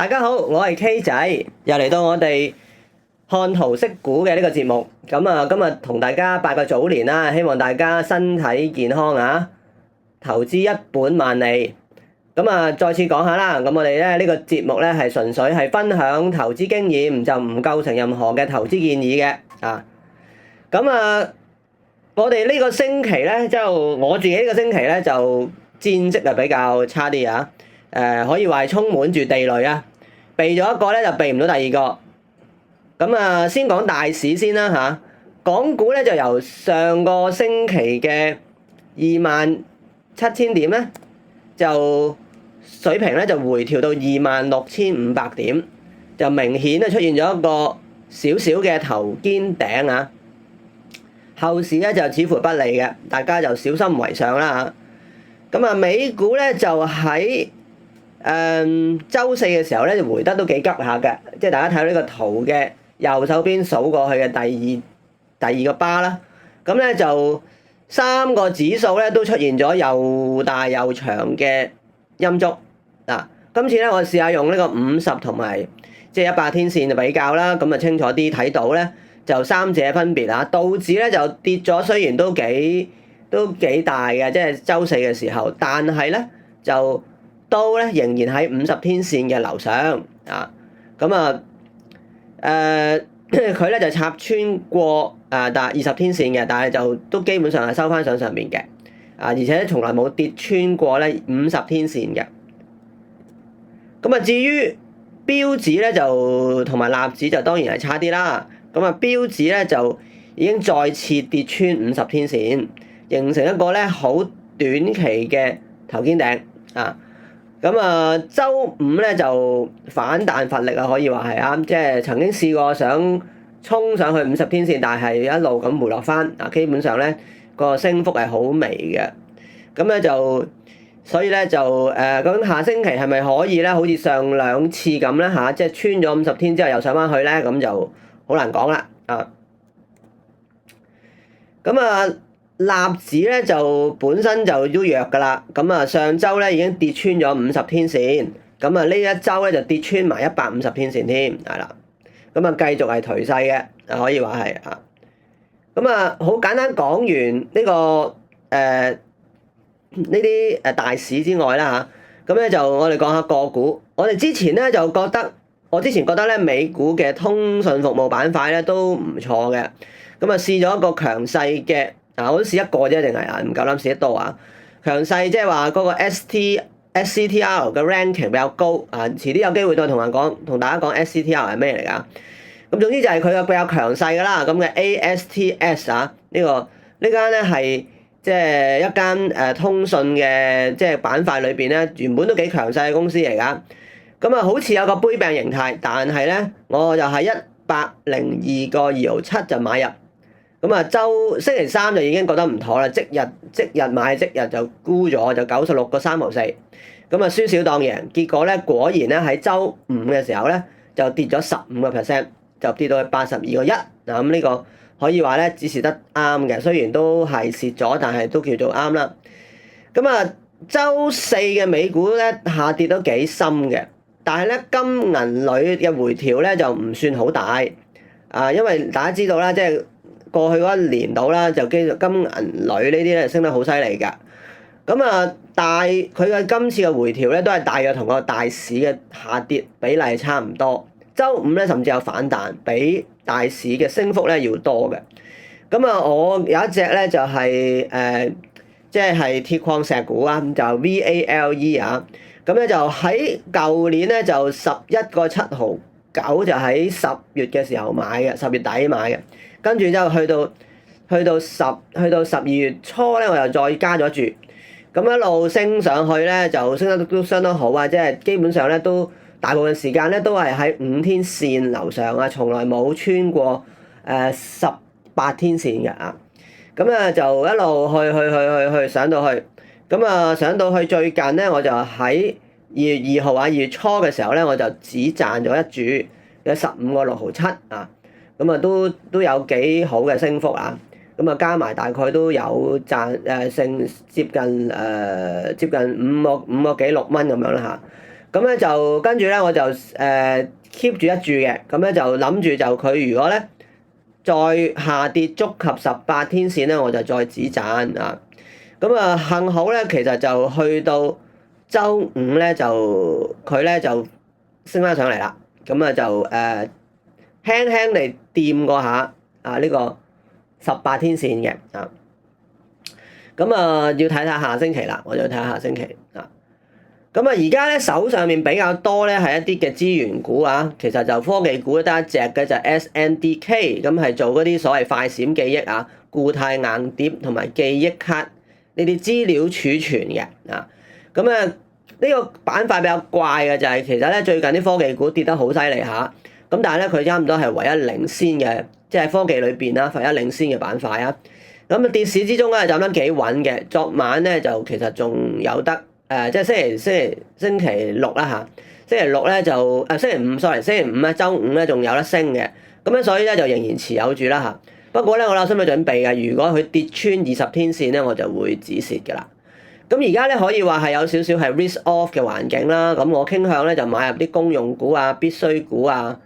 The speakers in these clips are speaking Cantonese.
大家好，我係 K 仔，又嚟到我哋看圖識股嘅呢個節目。咁啊，今日同大家拜個早年啦，希望大家身體健康啊，投資一本萬利。咁啊，再次講下啦。咁我哋咧呢個節目咧係純粹係分享投資經驗，就唔構成任何嘅投資建議嘅啊。咁啊，我哋呢個星期咧，就我自己呢個星期咧就戰績啊比較差啲啊。可以話係充滿住地雷啊！避咗一個咧就避唔到第二個。咁啊，先講大市先啦嚇。港股咧就由上個星期嘅27,000點咧，就水平咧就回調到26,500點，就明顯啊出現咗一個少少嘅頭肩頂啊。後市咧就似乎不利嘅，大家就小心為上啦嚇。咁啊，美股咧就喺週四嘅時候咧，就回得都幾急下嘅，即係大家睇到呢個圖嘅右手邊數過去嘅第二個巴啦。咁咧就三個指數咧都出現咗又大又長嘅陰燭嗱。今次咧我試下用呢個50同埋即係100天線嘅比較啦，咁啊清楚啲睇到咧就三者分別啊。道指咧就跌咗，雖然都幾大嘅，即係週四嘅時候，但係咧就都咧仍然喺50天線嘅樓上啊，咁啊佢咧就插穿過但係20天線嘅，但係就都基本上係收翻上面嘅啊，而且從來冇跌穿過咧50天線嘅。咁啊，至於標指咧就同埋納指就當然係差啲啦。咁啊，標指咧就已經再次跌穿50天線，形成一個咧好短期嘅頭肩頂啊。咁啊，週五咧就反彈乏力啊，可以話係啊，即係曾經試過想衝上去50天線，但係一路咁回落翻啊，基本上咧個升幅係好微嘅。咁咧就所以咧就究竟下星期係咪可以咧，好似上兩次咁咧嚇，即係穿咗50天之後又上翻去咧，咁就好難講啦啊。咁啊〜納指咧就本身就都弱㗎啦，咁啊上週咧已經跌穿咗50天線，咁啊呢一週咧就跌穿埋150天線添，係啦，咁啊繼續係頹勢嘅，可以話係啊。咁啊好簡單講完呢個呢啲大市之外啦嚇，咁咧就我哋講下個股。我之前覺得咧美股嘅通訊服務板塊咧都唔錯嘅，咁啊試咗一個強勢嘅。我都試一個啫，定係唔夠膽試得多啊！強勢即係話嗰個 SCTR 嘅 ranking 比較高啊，遲啲有機會再同大家講 SCTR 係咩嚟㗎？咁總之就係佢嘅比較強勢㗎啦。咁嘅 ASTS 啊，呢間咧係即係一間通訊嘅即係板塊裏邊咧，原本都幾強勢嘅公司嚟㗎。咁啊，好似有個杯柄形態，但係咧我就係102.207就買入。咁啊，星期三就已經覺得唔妥啦，即日買即日就沽咗，就96.3毫四，咁啊輸少當贏，結果咧果然咧喺週五嘅時候咧就跌咗15%，就跌到去82.1。嗱，咁呢個可以話咧指示得啱嘅，雖然都係蝕咗，但係都叫做啱啦。咁啊，週四嘅美股咧下跌都幾深嘅，但係咧金銀鋁嘅回調咧就唔算好大啊，因為大家知道啦，即係過去嗰一年度啦，就金銀鋁呢啲咧升得好犀利㗎。咁啊，佢嘅今次嘅回調咧，都係大約同個大市嘅下跌比例差唔多。週五咧甚至有反彈，比大市嘅升幅咧要多嘅。咁啊，我有一隻咧就係即係鐵礦石股啊，就 VALE 啊。咁咧就喺舊年咧就11.7毫9就喺10月嘅時候買嘅，10月底買嘅。跟住之後去到12月初咧，我又再加咗注，咁一路升上去咧，就升得都相當好啊！即係基本上咧都大部分時間咧都係喺5天線樓上啊，從來冇穿過18天線嘅啊！咁啊就一路去上到去，咁啊上到去最近咧，我就喺2月2號2月初嘅時候咧，我就只賺咗一注，有15.6毫7啊！咁啊都有幾好嘅升幅啊！咁啊加埋大概都有賺接近5個幾6蚊咁樣啦嚇。咁咧就跟住咧我就keep 住一注嘅，咁咧就諗住就佢如果咧再下跌觸及18天線咧，我就再止賺啊。咁啊幸好咧，其實就去到週五咧就佢咧就升翻上嚟啦。咁啊就輕輕地掂過下啊呢個18天線嘅啊。咁啊要睇睇下星期啦，我就睇下星期啊。咁啊，而家咧手上面比較多咧係一啲嘅資源股啊，其實就科技股得一隻嘅就係 SNDK，咁係做嗰啲所謂快閃記憶啊、固態硬碟同埋記憶卡呢啲資料儲存嘅啊。咁啊呢個板塊比較怪嘅就係其實咧最近啲科技股跌得好犀利下，咁但係咧佢差唔多係唯一領先嘅，即係科技裏邊啦，唯一領先嘅板塊啊。咁啊跌市之中咧走得幾穩嘅，昨晚咧就其實仲有得。即係星期六啦嚇，星期六咧就星期五，sorry，星期五咧週五咧仲有得升嘅，咁咧所以咧就仍然持有住啦嚇。不過咧我有心理準備嘅，如果佢跌穿20天線咧，我就會止蝕㗎啦。咁而家咧可以話係有少少係 risk off 嘅環境啦。咁我傾向咧就買入啲公用股啊、必需股啊、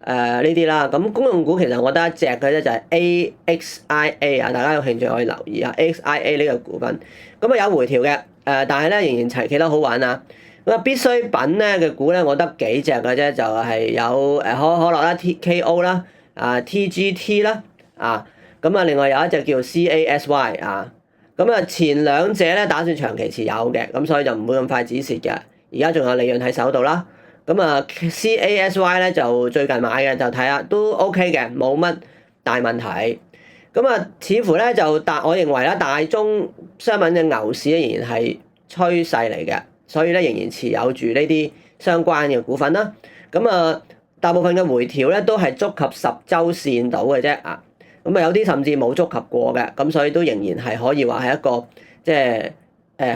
呢啲啦。咁公用股其實我得一隻嘅啫，就係 AXIA 啊，大家有興趣可以留意下 AXIA 呢個股份。咁啊有回調嘅。但係咧仍然齊企得好穩啊！咁啊必需品咧嘅股咧，我得幾隻嘅啫，就係有可樂啦、TKO 啦、TGT 啦啊，咁啊另外有一隻叫 CASY 啊，咁啊前兩者咧打算長期持有嘅，咁所以就唔會咁快止蝕嘅。而家仲有利潤喺手度啦。咁啊 CASY 咧就最近買嘅，就睇下都 OK 嘅，冇乜大問題。咁啊，似乎咧就我認為咧大宗商品嘅牛市仍然係趨勢嚟嘅，所以咧仍然持有住呢啲相關嘅股份啦。咁啊，大部分嘅回調咧都係觸及10週線到嘅啫啊。咁啊，有啲甚至冇觸及過嘅，咁所以都仍然係可以話係一個即係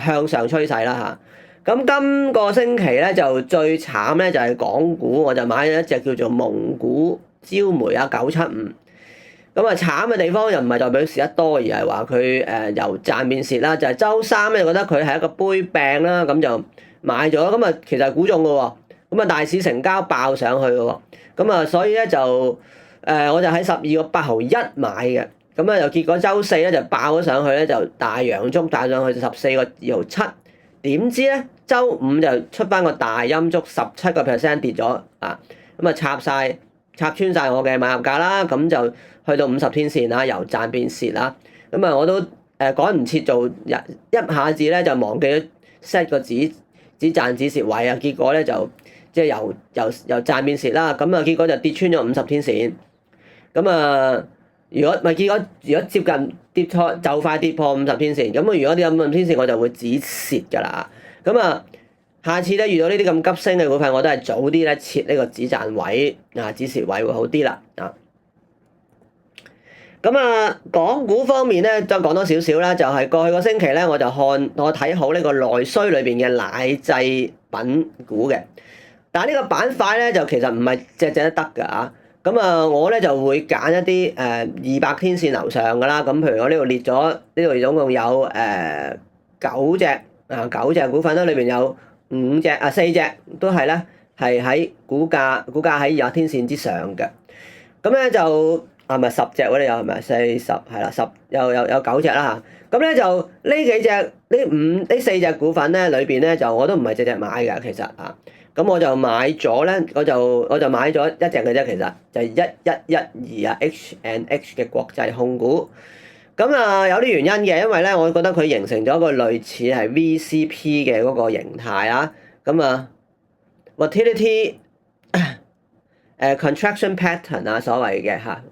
向上趨勢啦嚇。咁今個星期咧就最慘咧就係港股，我就買咗一隻叫做蒙古焦煤啊975。咁啊慘嘅地方又唔係代表蝕得多，而係話佢由賺變蝕啦。就係週三咧覺得佢係一個杯柄啦，咁就買咗。咁啊其實係估中嘅喎。咁啊大市成交爆上去嘅喎。咁啊所以咧就我就喺12.8買嘅。咁啊又結果週四咧就爆咗上去咧，就大陽燭帶上去14.27。點知咧週五就出翻個大陰燭，17% 跌咗啊！咁啊插穿晒我嘅買入價啦，咁就去到50天線啦，由賺變蝕啦。咁啊，我都趕唔切做一下子咧就忘記咗 set 個止賺止蝕位啊，結果咧就即係由賺變蝕啦。咁啊，結果就跌穿咗50天線。咁啊，如果接近跌破就快跌破50天線，咁啊，如果跌50天線我就會止蝕㗎啦。咁啊〜下次咧遇到呢啲咁急升嘅股份，我都係早啲咧設呢個止賺位啊，止蝕位會好啲啦啊。咁啊，港股方面咧，再講多少少啦，就係過去個星期咧，我睇好呢個內需裏邊嘅奶製品股嘅。但係呢個板塊咧，就其實唔係隻隻都得㗎啊。咁啊，我咧就會揀一啲200天線樓上㗎啦。咁譬如我呢度列咗，呢度總共有9隻股份啦，裏邊有4隻都係咧，係喺股價喺20天線之上嘅。咁咧就係咪10隻喎？你有係咪40係啦？10有9隻啦嚇。咁咧就呢4隻股份咧裏邊咧就我都唔係隻隻買嘅其實啊。咁我就買咗咧，我就買咗一隻嘅啫，其實就係1112啊 H&H 嘅國際控股。咁啊有啲原因嘅，因為咧我覺得佢形成咗一個類似係 VCP 嘅嗰個形態啊。咁啊 volatility contraction pattern 啊，所謂嘅嚇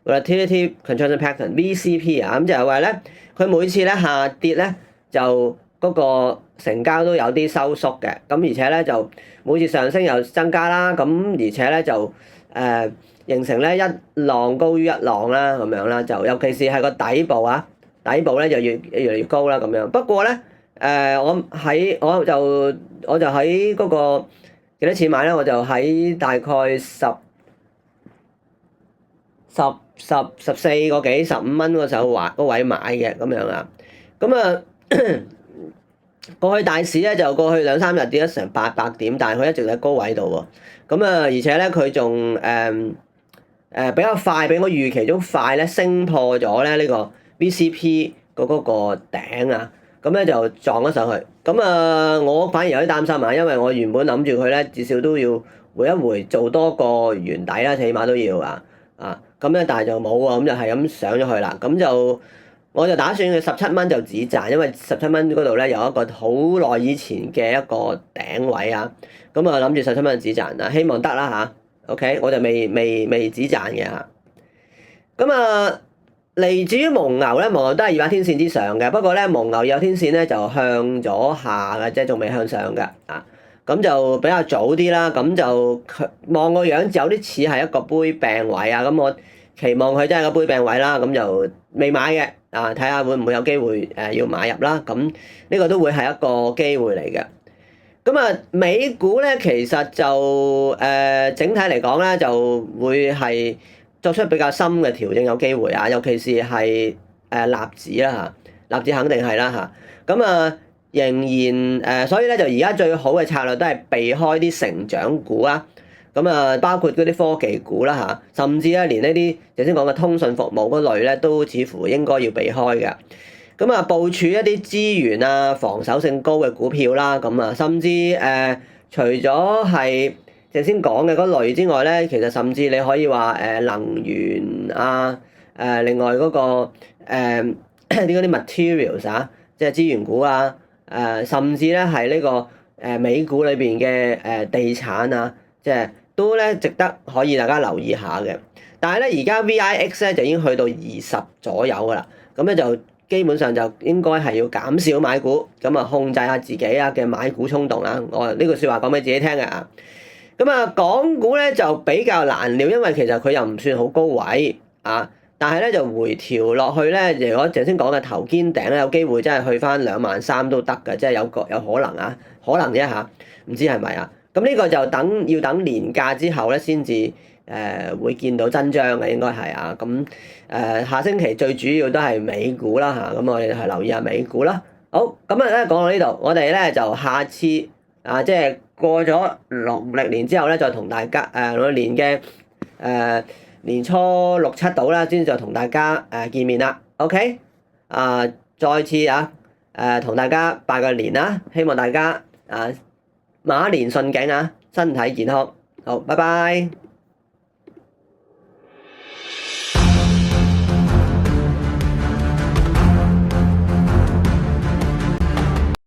volatility contraction pattern VCP 啊，咁就係話咧佢每次咧下跌咧就嗰個成交都有啲收縮嘅，咁而且咧就每次上升又增加啦，咁而且咧就形成咧一浪高於一浪啦，咁樣啦，就尤其是係個底部啊，底部咧就越嚟越高啦，咁樣。不過咧，我就喺嗰個幾多錢買咧？我就喺大概14個幾15蚊嗰時候個位買嘅咁樣啊，咁啊。過去大市咧就過去兩三日跌咗成800點，但係佢一直喺高位度喎。咁啊，而且咧佢仲比較快，比我預期中快咧，升破咗咧呢個 VCP 嗰個頂啊。咁咧就撞咗上去。咁啊，我反而有啲擔心啊，因為我原本諗住佢咧至少都要回一回做多個圓底啦，起碼都要啊。咁咧但係就冇喎，咁就係咁上咗去啦。咁就我就打算佢17蚊就止賺，因為17蚊嗰度咧有一個好耐以前嘅一個頂位啊。咁啊諗住17蚊止賺啊，希望得啦嚇。OK，我就未止賺嘅嚇。咁啊，嚟至於蒙牛咧，蒙牛都係200天線之上嘅，不過咧蒙牛200天線咧就向咗下嘅，即係仲未向上嘅啊。咁就比較早啲啦，咁就望個樣有啲似係一個杯柄位啊。咁我期望佢真係個杯柄位啦，咁就未買嘅啊，睇下會唔會有機會要買入啦。咁呢個都會係一個機會嚟嘅。咁啊，美股咧其實就整體嚟講咧就會係作出比較深嘅調整有機會啊，尤其是係納指啦嚇，納指肯定係啦嚇。咁啊仍然所以咧就而家最好嘅策略都係避開啲成長股啊。咁啊，包括嗰啲科技股啦嚇，甚至咧連呢啲頭先講嘅通訊服務嗰類咧都似乎應該要避開嘅。咁啊，部署一啲資源啊、防守性高嘅股票啦，咁啊，甚至除咗係頭先講嘅嗰類之外咧，其實甚至你可以話能源啊，另外嗰個啲嗰啲 materials 啊，即係資源股啊，甚至咧係呢個美股裏邊嘅地產啊，即係都咧值得可以大家留意下嘅。但係咧而家 VIX 咧就已經去到20左右噶啦，咁咧就基本上就應該係要減少買股，咁啊控制下自己啊嘅買股衝動啊。我呢句説話講俾自己聽嘅啊。咁啊，港股咧就比較難料，因為其實佢又唔算好高位啊，但係咧就回調落去咧，如果頭先講嘅頭肩頂咧，有機會真係去翻23,000都得嘅，即係有可能啊，可能一下，唔知係咪啊？咁呢個就要等年假之後咧先至會見到真章嘅，應該係啊。咁下星期最主要都係美股啦嚇，咁我哋係留意下美股啦。好，咁啊咧講到呢度，我哋咧就下次即係過咗農曆年之後咧，再同大家年嘅年初6、7度啦，先再同大家見面啦。OK，再次同大家拜個年啦，希望大家馬年順境啊，身體健康。好，拜拜。